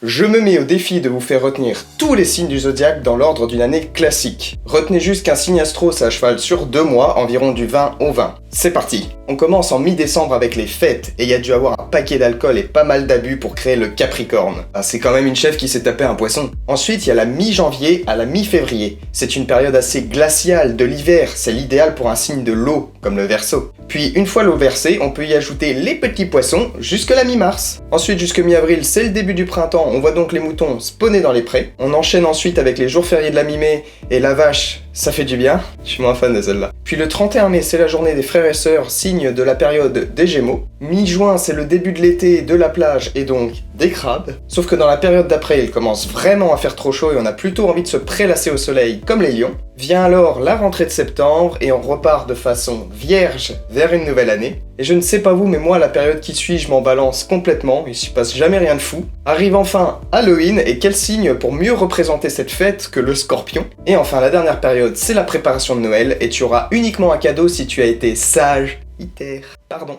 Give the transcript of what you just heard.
Je me mets au défi de vous faire retenir tous les signes du zodiaque dans l'ordre d'une année classique. Retenez juste qu'un signe astro c'est à cheval sur 2 mois, environ du 20 au 20. C'est parti. On commence en mi-décembre avec les fêtes, et il y a dû avoir un paquet d'alcool et pas mal d'abus pour créer le Capricorne. Ah, c'est quand même une chèvre qui s'est tapé un poisson. Ensuite, il y a la mi-janvier à la mi-février. C'est une période assez glaciale de l'hiver, c'est l'idéal pour un signe de l'eau, comme le Verseau. Puis, une fois l'eau versée, on peut y ajouter les petits poissons jusque la mi-mars. Ensuite, jusque mi-avril, c'est le début du printemps, on voit donc les moutons spawner dans les prés. On enchaîne ensuite avec les jours fériés de la mi-mai, et la vache, ça fait du bien. Je suis moins fan de celle-là. Puis le 31 mai, c'est la journée des frères et sœurs, signe de la période des Gémeaux. Mi-juin, c'est le début de l'été, de la plage et donc des crabes. Sauf que dans la période d'après, il commence vraiment à faire trop chaud et on a plutôt envie de se prélasser au soleil, comme les lions. Vient alors la rentrée de septembre et on repart de façon vierge vers une nouvelle année. Et je ne sais pas vous, mais moi, la période qui suit, je m'en balance complètement, il se passe jamais rien de fou. Arrive enfin Halloween, et quel signe pour mieux représenter cette fête que le Scorpion. Et enfin, la dernière période, c'est la préparation de Noël, et tu auras uniquement un cadeau si tu as été sage. Pardon.